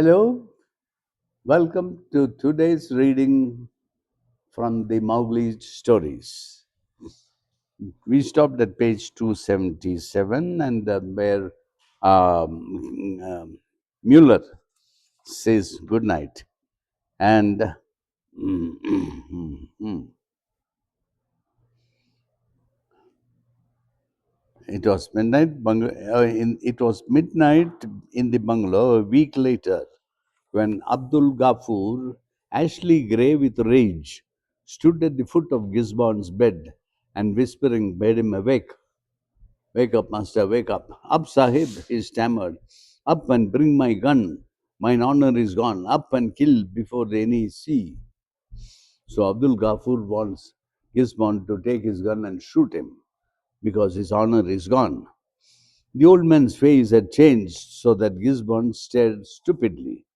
Hello, welcome to today's reading from the Mowgli stories. We stopped at page 277 and where Mueller says good night. And it was it was midnight in the bungalow a week later when Abdul Ghaffur, ashley grey with rage, stood at the foot of Gisborne's bed and whispering bade him awake. Wake up, master, wake up. Up, Sahib, he stammered. Up and bring my gun. Mine honor is gone. Up and kill before any see. So Abdul Ghaffur wants Gisborne to take his gun and shoot him because his honor is gone. The old man's face had changed so that Gisborne stared stupidly.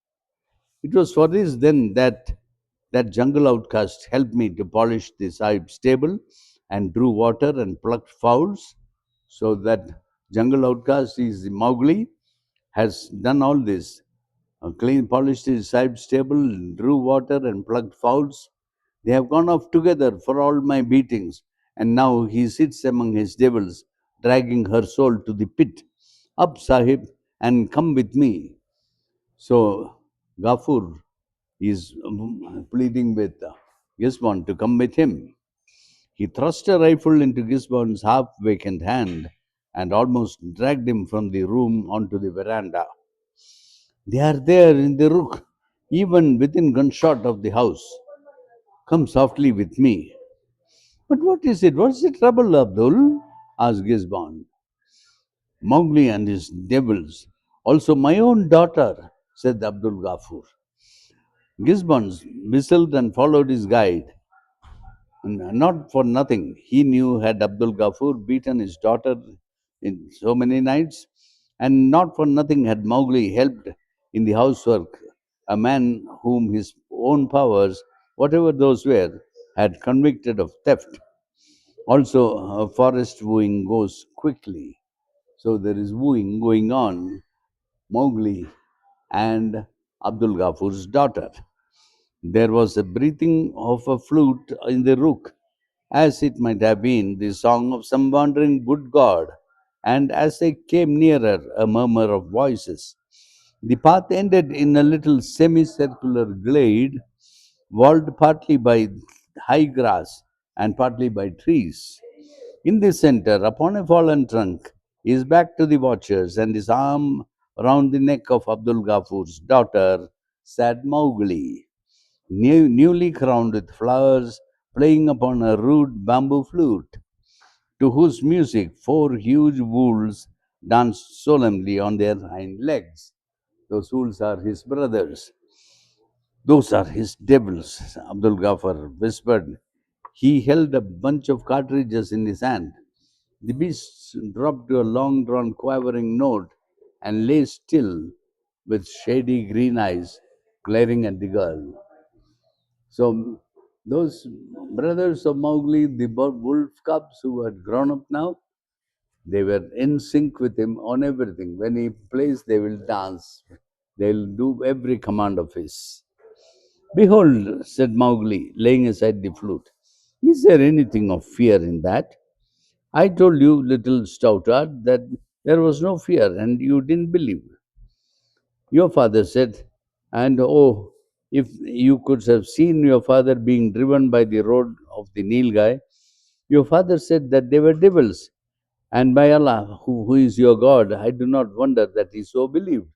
It was for this then that jungle outcast helped me to polish the sahib's table and drew water and plucked fowls. So that jungle outcast is the Mowgli has done all this. Clean, polished his sahib's table, drew water and plucked fowls. They have gone off together for all my beatings, and now he sits among his devils, dragging her soul to the pit. Up, Sahib, and come with me. So Gafur is pleading with Gisborne to come with him. He thrust a rifle into Gisborne's half vacant hand and almost dragged him from the room onto the veranda. They are there in the rook, even within gunshot of the house. Come softly with me. But what is it? What's the trouble, Abdul? Asked Gisborne. Mowgli and his devils. Also my own daughter, said Abdul Ghaffur. Gisborne whistled and followed his guide. Not for nothing. He knew had Abdul Ghaffur beaten his daughter in so many nights, and not for nothing had Mowgli helped in the housework, a man whom his own powers, whatever those were, had convicted of theft. Also, forest wooing goes quickly. So there is wooing going on, Mowgli and Abdul Ghafur's daughter. There was a breathing of a flute in the rook, as it might have been the song of some wandering wood god, and as they came nearer, a murmur of voices. The path ended in a little semicircular glade, walled partly by high grass and partly by trees. In the center, upon a fallen trunk, his back to the watchers and his arm round the neck of Abdul Ghafur's daughter, sat Mowgli, newly crowned with flowers, playing upon a rude bamboo flute, to whose music four huge wolves danced solemnly on their hind legs. Those wolves are his brothers. Those are his devils, Abdul Ghaffur whispered. He held a bunch of cartridges in his hand. The beasts dropped to a long drawn quavering note and lay still with shady green eyes glaring at the girl. So those brothers of Mowgli, the wolf cubs who had grown up now, they were in sync with him on everything. When he plays, they will dance. They'll do every command of his. Behold, said Mowgli, laying aside the flute, is there anything of fear in that? I told you, little stoutard, that there was no fear, and you didn't believe. Your father said, and oh, if you could have seen your father being driven by the road of the Nilgai, your father said that they were devils. And by Allah, who is your God, I do not wonder that he so believed.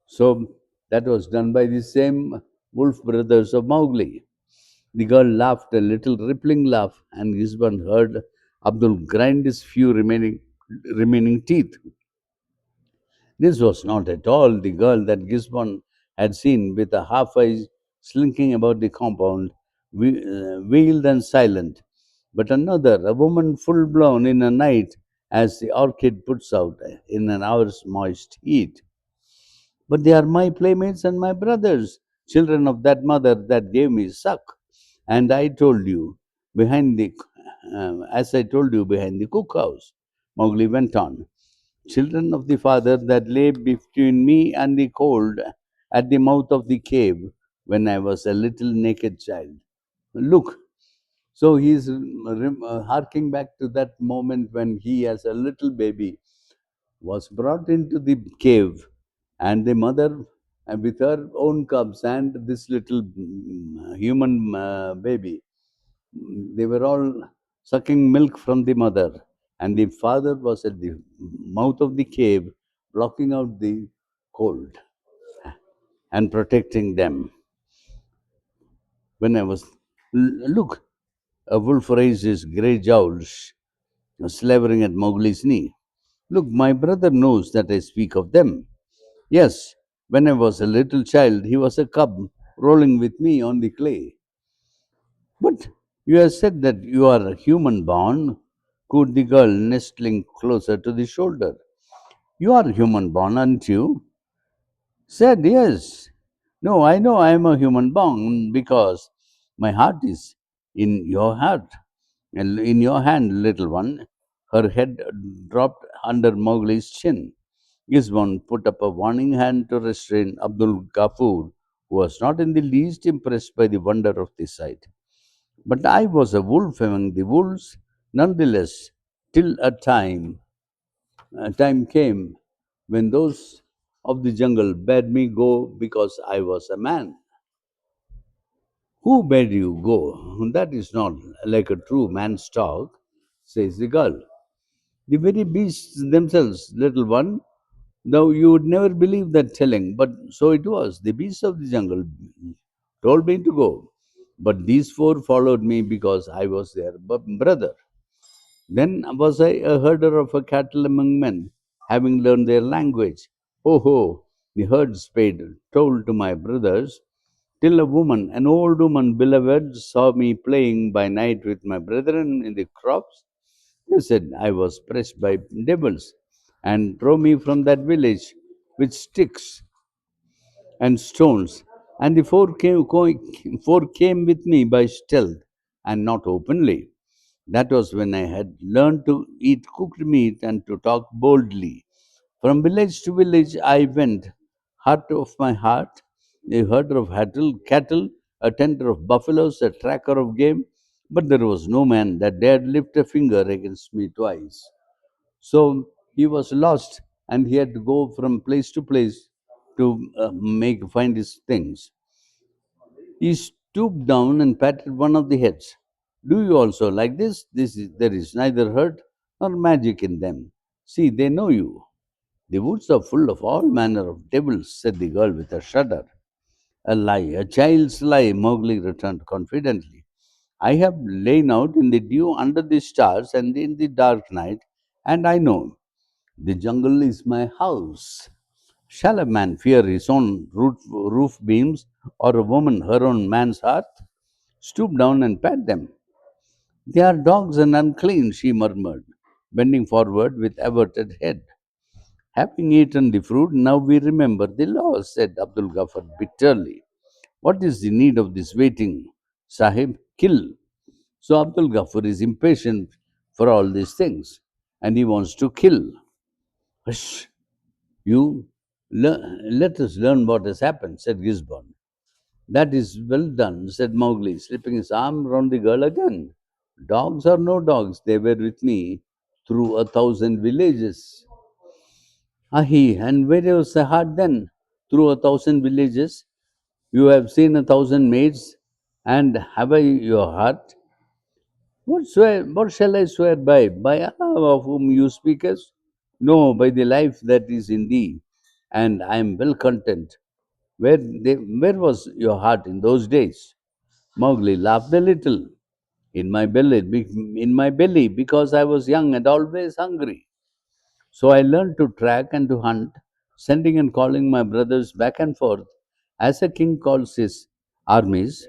So that was done by the same wolf brothers of Mowgli. The girl laughed a little rippling laugh, and Gisborne heard Abdul grind his few remaining teeth. This was not at all the girl that Gisborne had seen with a half eye slinking about the compound, veiled and silent, but another, a woman full blown in a night as the orchid puts out in an hour's moist heat. But they are my playmates and my brothers, children of that mother that gave me suck. And I told you behind the, as I told you behind the cookhouse, Mowgli went on. Children of the father that lay between me and the cold, at the mouth of the cave when I was a little naked child. Look, so he's harking back to that moment when he, as a little baby, was brought into the cave, and the mother, with her own cubs and this little human baby, they were all sucking milk from the mother, and the father was at the mouth of the cave, blocking out the cold and protecting them. When I was, look, a wolf raised his grey jowls, slavering at Mowgli's knee. Look, my brother knows that I speak of them. Yes, when I was a little child, he was a cub rolling with me on the clay. But you have said that you are a human born, cooed the girl, nestling closer to the shoulder. You are human born, aren't you? Said, yes. No, I know I am a human born because my heart is in your heart. And in your hand, little one. Her head dropped under Mowgli's chin. Gisborne put up a warning hand to restrain Abdul Ghaffur, who was not in the least impressed by the wonder of the sight. But I was a wolf among the wolves, nonetheless, till a time came when those of the jungle bade me go because I was a man. Who bade you go? That is not like a true man's talk, says the girl. The very beasts themselves, little one, though you would never believe that telling, but so it was. The beasts of the jungle told me to go, but these four followed me because I was their brother. Then was I a herder of a cattle among men, having learned their language. Ho ho, the herd spade told to my brothers, till a woman, an old woman beloved, saw me playing by night with my brethren in the crops. They said I was pressed by devils, and drove me from that village with sticks and stones. And the four came with me by stealth and not openly. That was when I had learned to eat cooked meat and to talk boldly. From village to village I went, heart of my heart, a herder of cattle, a tender of buffaloes, a tracker of game, but there was no man that dared lift a finger against me twice. So he was lost, and he had to go from place to place to make find his things. He stooped down and patted one of the heads. Do you also like this? There is neither hurt nor magic in them. See, they know you. The woods are full of all manner of devils, said the girl with a shudder. A lie, a child's lie, Mowgli returned confidently. I have lain out in the dew under the stars and in the dark night, and I know the jungle is my house. Shall a man fear his own roof beams, or a woman her own man's hearth? Stoop down and pat them. They are dogs and unclean, she murmured, bending forward with averted head. Having eaten the fruit, now we remember the laws, said Abdul Ghaffar bitterly. What is the need of this waiting? Sahib, kill. So Abdul Ghaffar is impatient for all these things, and he wants to kill. Hush, you let us learn what has happened, said Gisborne. That is well done, said Mowgli, slipping his arm round the girl again. Dogs or no dogs, they were with me through 1,000 villages. Ahi, and where was the heart then? Through 1,000 villages, you have seen 1,000 maids, and have I your heart? What shall I swear by? By Allah of whom you speak as? No, by the life that is in thee, and I am well content. Where was your heart in those days? Mowgli laughed a little. In my belly, because I was young and always hungry. So I learned to track and to hunt, sending and calling my brothers back and forth, as a king calls his armies.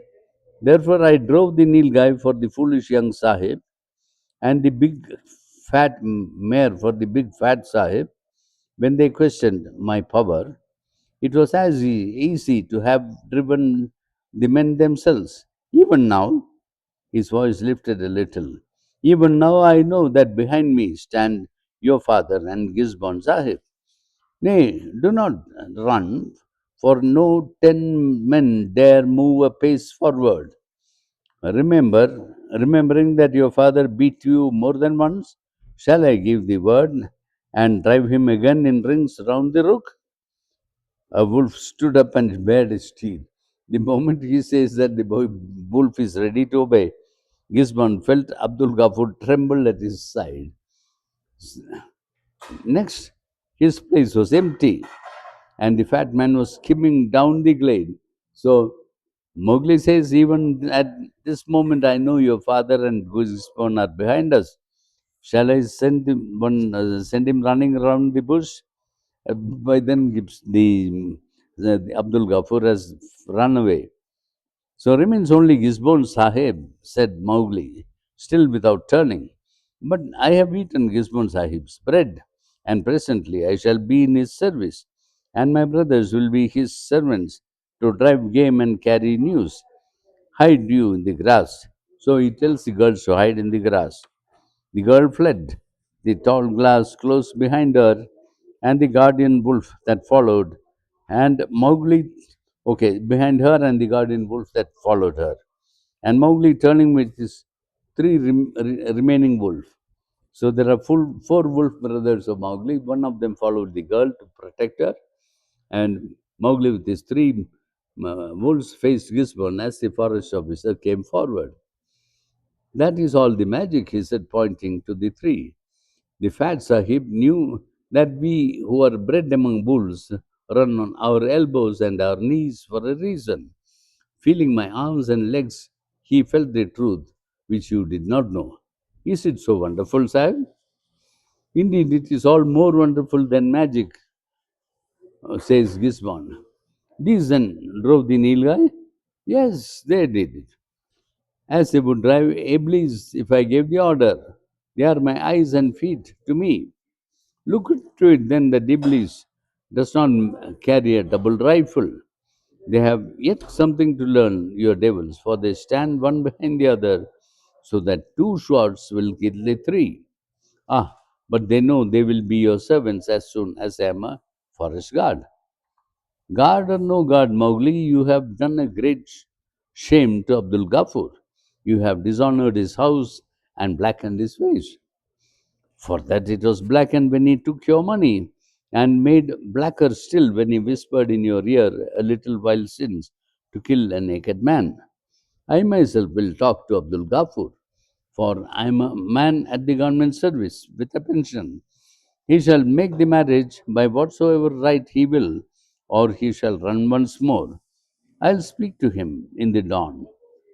Therefore I drove the Nilgai for the foolish young Sahib, and the big fat mare for the big fat Sahib. When they questioned my power, it was as easy to have driven the men themselves. Even now, his voice lifted a little. Even now I know that behind me stand your father and Gisborne Sahib. Nay, do not run, for no 10 men dare move a pace forward. Remembering that your father beat you more than once, shall I give the word and drive him again in rings round the rook? A wolf stood up and bared his teeth. The moment he says that the wolf is ready to obey, Gisborne felt Abdul Ghaffur tremble at his side. Next, his place was empty, and the fat man was skimming down the glade. So Mowgli says, even at this moment, I know your father and Gisborne are behind us. Shall I send him running around the bush? By then, the Abdul Ghaffur has run away. So remains only Gisborne Sahib, said Mowgli, still without turning. But I have eaten Gisborne Sahib's bread, and presently I shall be in his service, and my brothers will be his servants to drive game and carry news. Hide you in the grass. So he tells the girls to hide in the grass. The girl fled. The tall glass closed behind her, and the guardian wolf that followed, and Mowgli, okay, behind her and the guardian wolf that followed her, and Mowgli turning with his remaining wolf. So there are four wolf brothers of Mowgli. One of them followed the girl to protect her, and Mowgli with his three wolves faced Gisborne as the forest officer came forward. That is all the magic, he said, pointing to the three. The fat Sahib knew that we who are bred among bulls run on our elbows and our knees for a reason. Feeling my arms and legs, he felt the truth which you did not know. Is it so wonderful, Sahib? Indeed, it is all more wonderful than magic, says Gisborne. These then drove the Nilgai? Yes, they did it. As they would drive Iblis if I gave the order. They are my eyes and feet to me. Look to it then that Iblis does not carry a double rifle. They have yet something to learn, your devils, for they stand one behind the other, so that two shots will kill the three. Ah, but they know they will be your servants as soon as I am a forest guard. Guard or no guard, Mowgli, you have done a great shame to Abdul Ghaffur. You have dishonored his house and blackened his face. For that it was blackened when he took your money, and made blacker still when he whispered in your ear a little while since to kill a naked man. I myself will talk to Abdul Ghaffur, for I am a man at the government service with a pension. He shall make the marriage by whatsoever right he will, or he shall run once more. I'll speak to him in the dawn.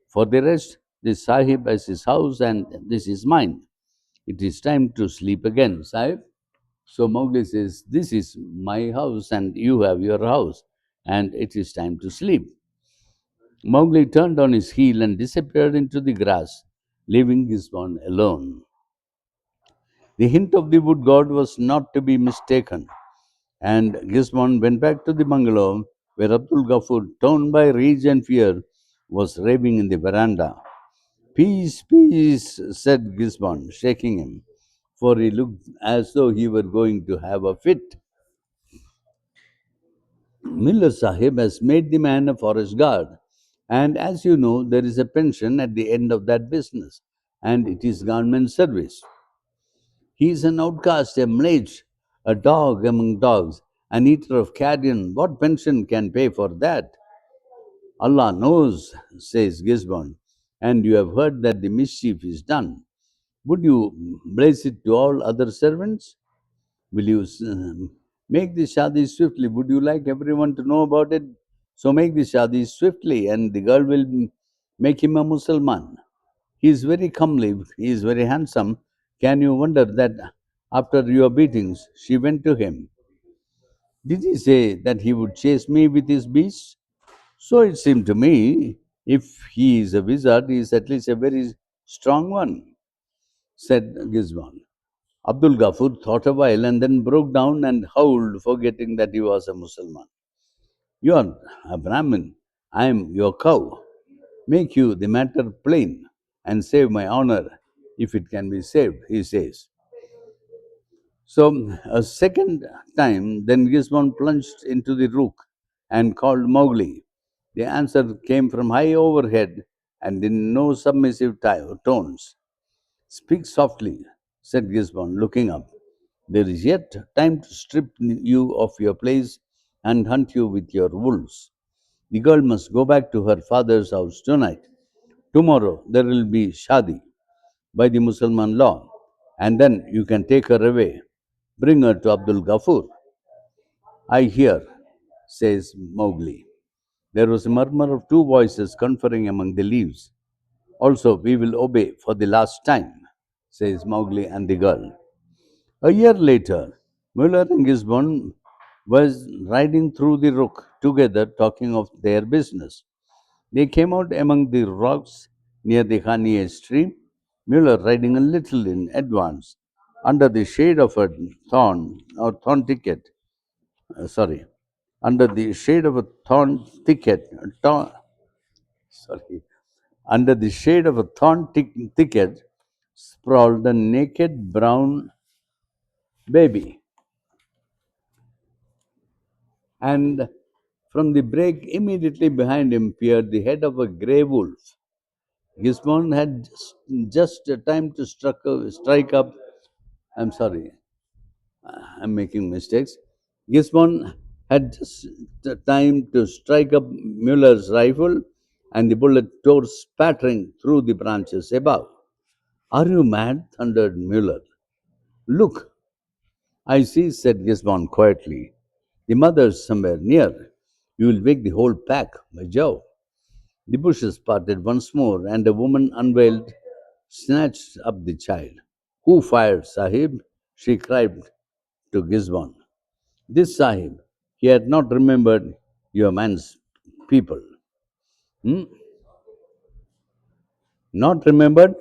For the rest, this Sahib has his house and this is mine. It is time to sleep again, Sahib. So Mowgli says, this is my house and you have your house, and it is time to sleep. Mowgli turned on his heel and disappeared into the grass, leaving Gisborne alone. The hint of the wood god was not to be mistaken, and Gisborne went back to the bungalow where Abdul Ghaffur, torn by rage and fear, was raving in the veranda. Peace, peace, said Gisborne, shaking him, for he looked as though he were going to have a fit. Miller Sahib has made the man a forest guard, and as you know, there is a pension at the end of that business, and it is government service. He is an outcast, a mlech, a dog among dogs, an eater of carrion. What pension can pay for that? Allah knows, says Gisborne, and you have heard that the mischief is done. Would you blaze it to all other servants? Will you make the shadi swiftly? Would you like everyone to know about it? So make the shadi swiftly, and the girl will make him a Mussalman. He is very comely, he is very handsome. Can you wonder that after your beatings she went to him? Did he say that he would chase me with his beasts? So it seemed to me, if he is a wizard, he is at least a very strong one, said Gizban. Abdul Ghaffur thought a while and then broke down and howled, forgetting that he was a Mussulman. You are a Brahmin. I am your cow. Make you the matter plain and save my honor if it can be saved, he says. So a second time, then Gizban plunged into the rook and called Mowgli. The answer came from high overhead and in no submissive tones. Speak softly, said Gisborne, looking up. There is yet time to strip you of your place and hunt you with your wolves. The girl must go back to her father's house tonight. Tomorrow there will be Shadi by the Mussalman law, and then you can take her away. Bring her to Abdul Ghaffur. I hear, says Mowgli. There was a murmur of two voices conferring among the leaves. Also, we will obey for the last time, says Mowgli and the girl. A year later, Muller and Gisborne was riding through the rook together talking of their business. They came out among the rocks near the Khaniye stream, Muller riding a little in advance, under the shade of a thorn thicket. Sorry, under the shade of a thorn thicket. Sorry, under the shade of a thicket sprawled a naked brown baby, and from the brake immediately behind him peered the head of a grey wolf. Gisborne had just time to strike up. I'm sorry, I'm making mistakes. Gisborne had just the time to strike up Muller's rifle, and the bullet tore spattering through the branches above. Are you mad? Thundered Muller. Look, I see, said Gisborne quietly. The mother's somewhere near. You will wake the whole pack, by Jove. The bushes parted once more, and a woman unveiled snatched up the child. Who fired, Sahib? She cried to Gisborne. This Sahib, he had not remembered your man's people. Hmm? Not remembered?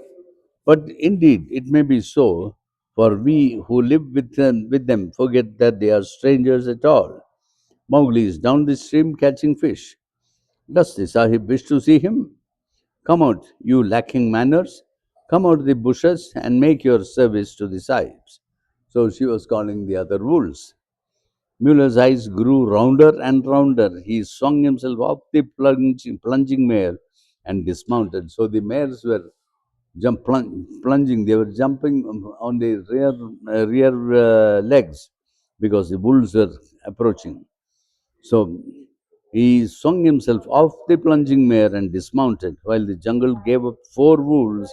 But indeed, it may be so, for we who live with them forget that they are strangers at all. Mowgli is down the stream catching fish. Does the Sahib wish to see him? Come out, you lacking manners. Come out of the bushes and make your service to the Sahibs. So she was calling the other wolves. Muller's eyes grew rounder and rounder. He swung himself off the plunging mare and dismounted. So the mares were plunging. They were jumping on the rear legs because the wolves were approaching. So he swung himself off the plunging mare and dismounted, while the jungle gave up four wolves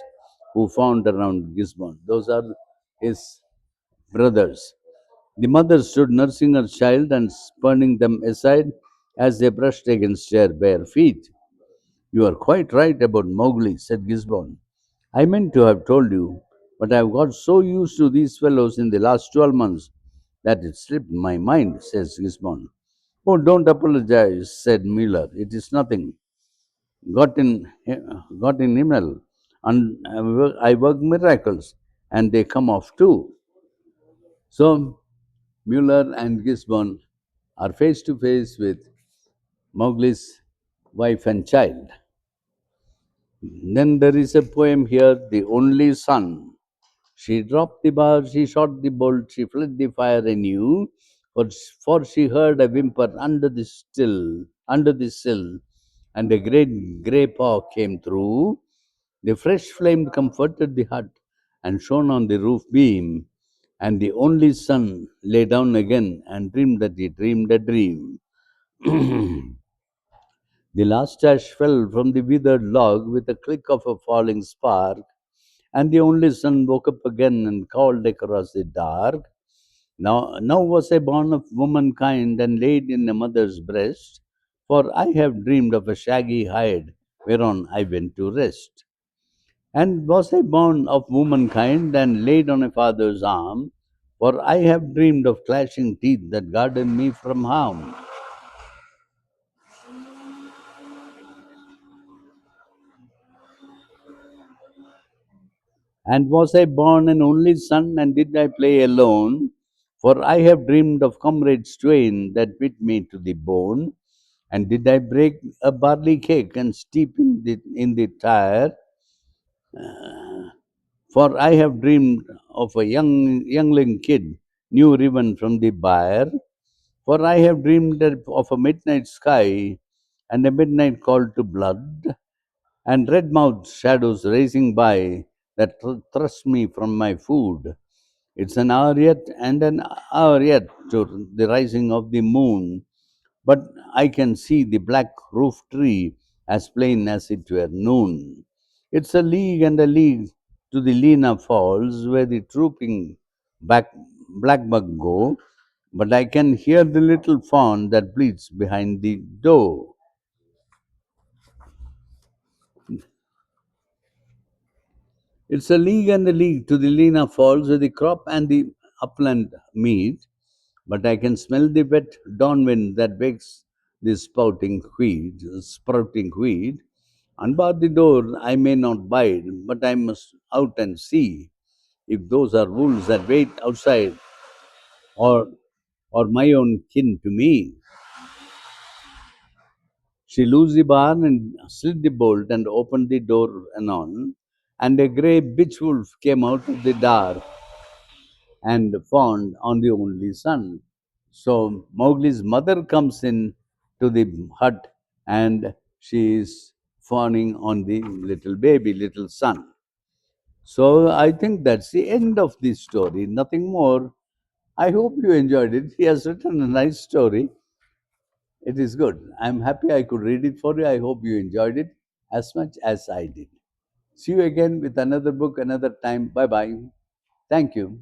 who fawned around Gisborne. Those are his brothers. The mother stood nursing her child and spurning them aside as they brushed against her bare feet. You are quite right about Mowgli, said Gisborne. I meant to have told you, but I have got so used to these fellows in the last 12 months that it slipped my mind, says Gisborne. Oh, don't apologize, said Miller. It is nothing. Got in, got in Himmel, and I work miracles, and they come off too. So Mueller and Gisborne are face to face with Mowgli's wife and child. Then there is a poem here, The Only Son. She dropped the bar, she shot the bolt, she fled the fire anew, for she heard a whimper under the sill, and a great grey paw came through. The fresh flame comforted the hut and shone on the roof beam, and the only son lay down again and dreamed that he dreamed a dream. The last ash fell from the withered log with a click of a falling spark, and the only son woke up again and called across the dark. Now was I born of womankind and laid in a mother's breast, for I have dreamed of a shaggy hide whereon I went to rest. And was I born of womankind and laid on a father's arm, for I have dreamed of clashing teeth that guarded me from harm. And was I born an only son, and did I play alone? For I have dreamed of comrades twain that bit me to the bone. And did I break a barley cake and steep in the tire? For I have dreamed of a youngling kid, new riven from the byre. For I have dreamed of a midnight sky and a midnight call to blood, and red mouthed shadows racing by that thrust me from my food. It's an hour yet and an hour yet to the rising of the moon, but I can see the black roof tree as plain as it were noon. It's a league and a league to the Lena Falls where the trooping back blackbuck go, but I can hear the little fawn that bleats behind the door. It's a league and a league to the Lena Falls where the crop and the upland meet, but I can smell the wet dawn wind that wakes the sprouting wheat. Unbar the door, I may not bide, but I must out and see if those are wolves that wait outside or my own kin to me. She loosed the bar and slid the bolt and opened the door anon, and a grey bitch wolf came out of the dark and fawned on the only son. So Mowgli's mother comes in to the hut and she is fawning on the little baby, little son. So I think that's the end of the story, nothing more. I hope you enjoyed it. He has written a nice story. It is good. I'm happy I could read it for you. I hope you enjoyed it as much as I did. See you again with another book another time. Bye bye. Thank you.